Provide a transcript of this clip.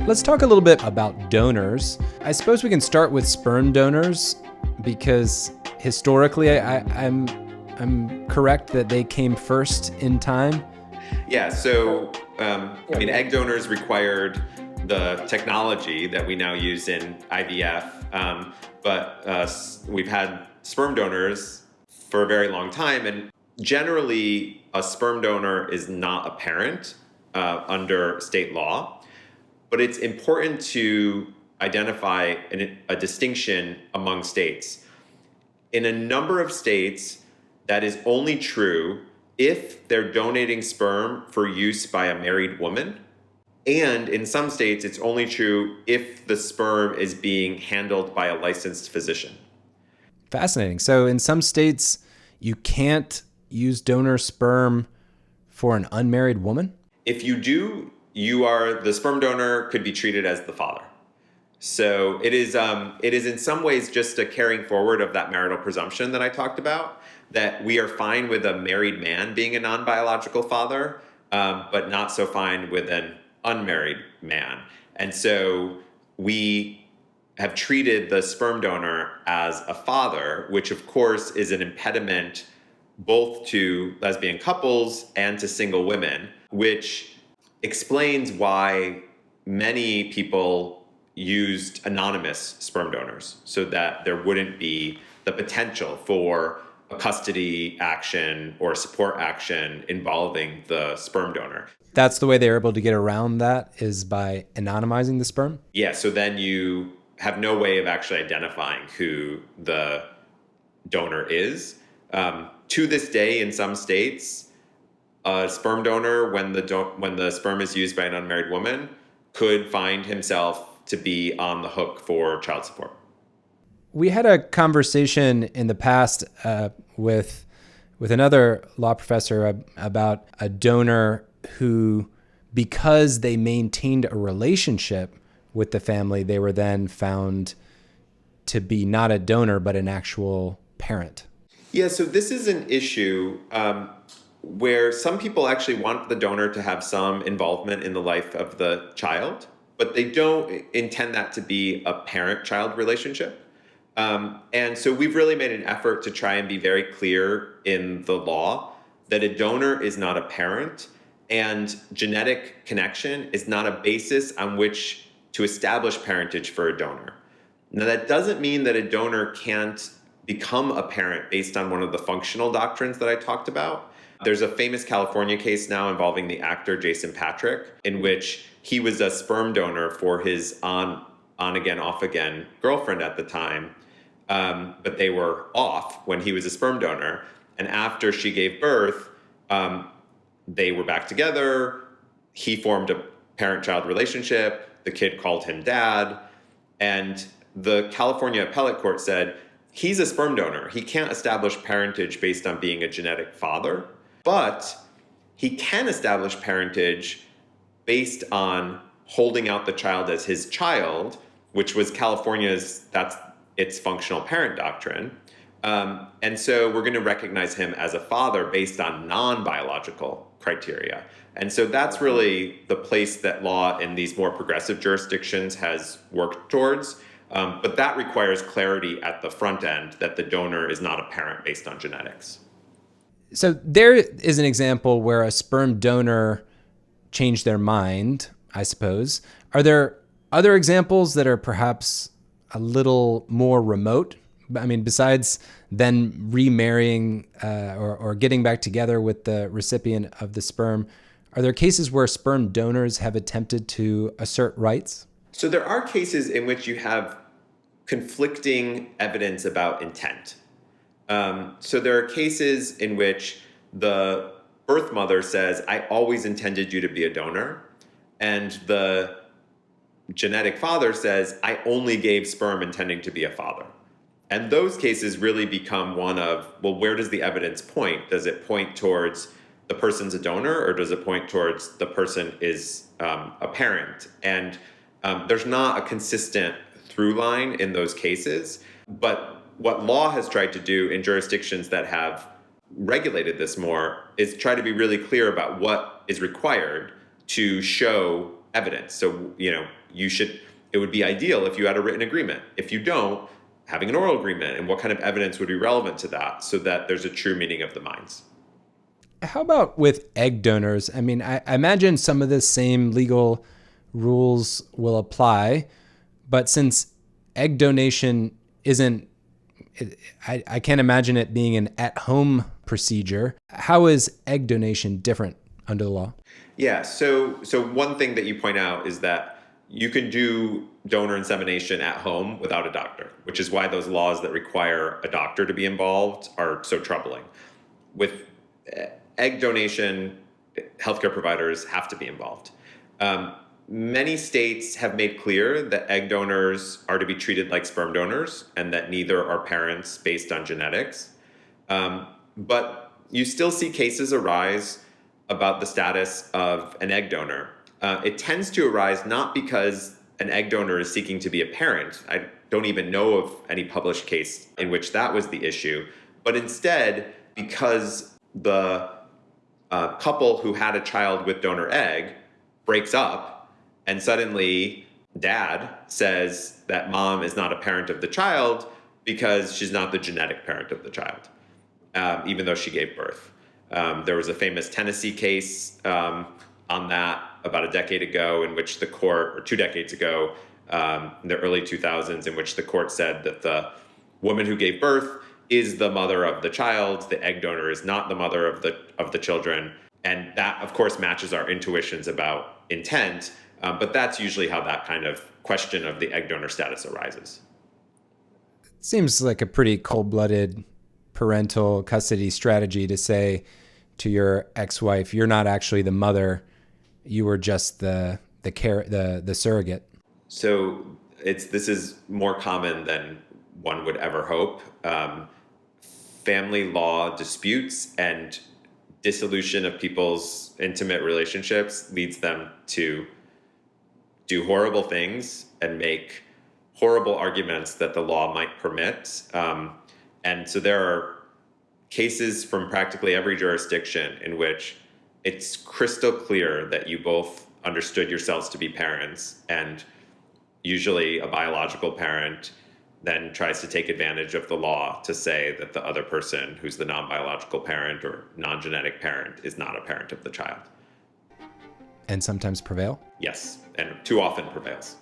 Let's talk a little bit about donors. I suppose we can start with sperm donors because historically I'm correct that they came first in time. Yeah, so egg donors required the technology that we now use in IVF, but we've had sperm donors for a very long time, and generally a sperm donor is not a parent under state law, but it's important to identify a distinction among states. In a number of states, that is only true if they're donating sperm for use by a married woman. And in some states, it's only true if the sperm is being handled by a licensed physician. Fascinating. So in some states, you can't use donor sperm for an unmarried woman? If you do, the sperm donor could be treated as the father. So it is in some ways just a carrying forward of that marital presumption that I talked about, that we are fine with a married man being a non-biological father, but not so fine with an unmarried man. And so we have treated the sperm donor as a father, which of course is an impediment both to lesbian couples and to single women, which explains why many people used anonymous sperm donors so that there wouldn't be the potential for a custody action or support action involving the sperm donor. That's the way they're able to get around that, is by anonymizing the sperm? Yeah, so then you have no way of actually identifying who the donor is. To this day, in some states, a sperm donor, when the sperm is used by an unmarried woman, could find himself to be on the hook for child support. We had a conversation in the past with another law professor about a donor who, because they maintained a relationship with the family, they were then found to be not a donor, but an actual parent. Yeah, so this is an issue where some people actually want the donor to have some involvement in the life of the child, but they don't intend that to be a parent-child relationship. And so we've really made an effort to try and be very clear in the law that a donor is not a parent, and genetic connection is not a basis on which to establish parentage for a donor. Now, that doesn't mean that a donor can't become a parent based on one of the functional doctrines that I talked about. There's a famous California case now involving the actor Jason Patric, in which he was a sperm donor for his on-again, off-again girlfriend at the time, but they were off when he was a sperm donor. And after she gave birth, they were back together. He formed a parent-child relationship. The kid called him dad. And the California appellate court said, he's a sperm donor. He can't establish parentage based on being a genetic father, but he can establish parentage based on holding out the child as his child, which was that's its functional parent doctrine. And so we're going to recognize him as a father based on non-biological criteria. And so that's really the place that law in these more progressive jurisdictions has worked towards. But that requires clarity at the front end that the donor is not a parent based on genetics. So there is an example where a sperm donor changed their mind, I suppose. Are there other examples that are perhaps a little more remote? I mean, besides then remarrying or getting back together with the recipient of the sperm, are there cases where sperm donors have attempted to assert rights? So there are cases in which you have conflicting evidence about intent. So there are cases in which the birth mother says, I always intended you to be a donor. And the genetic father says, I only gave sperm intending to be a father. And those cases really become one of, well, where does the evidence point? Does it point towards the person's a donor, or does it point towards the person is a parent? And there's not a consistent through line in those cases. But what law has tried to do in jurisdictions that have regulated this more is try to be really clear about what is required to show evidence. So, it would be ideal if you had a written agreement. If you don't, having an oral agreement, and what kind of evidence would be relevant to that so that there's a true meeting of the minds. How about with egg donors? I mean, I imagine some of the same legal rules will apply, but since egg donation I can't imagine it being an at-home procedure. How is egg donation different under the law? Yeah, so one thing that you point out is that you can do donor insemination at home without a doctor, which is why those laws that require a doctor to be involved are so troubling. With egg donation, healthcare providers have to be involved. Many states have made clear that egg donors are to be treated like sperm donors and that neither are parents based on genetics. But you still see cases arise about the status of an egg donor. It tends to arise not because an egg donor is seeking to be a parent. I don't even know of any published case in which that was the issue, but instead because the couple who had a child with donor egg breaks up, and suddenly dad says that mom is not a parent of the child because she's not the genetic parent of the child, even though she gave birth. There was a famous Tennessee case on that about a decade ago in which the court, or 2 decades ago, in the early 2000s, in which the court said that the woman who gave birth is the mother of the child, the egg donor is not the mother of the children. And that, of course, matches our intuitions about intent, but that's usually how that kind of question of the egg donor status arises. Seems like a pretty cold-blooded parental custody strategy to say to your ex-wife, you're not actually the mother, you were just the surrogate. So this is more common than one would ever hope. Family law disputes and dissolution of people's intimate relationships leads them to do horrible things and make horrible arguments that the law might permit. And so there are cases from practically every jurisdiction in which it's crystal clear that you both understood yourselves to be parents, and usually a biological parent then tries to take advantage of the law to say that the other person who's the non-biological parent or non-genetic parent is not a parent of the child. And sometimes prevail? Yes, and too often prevails.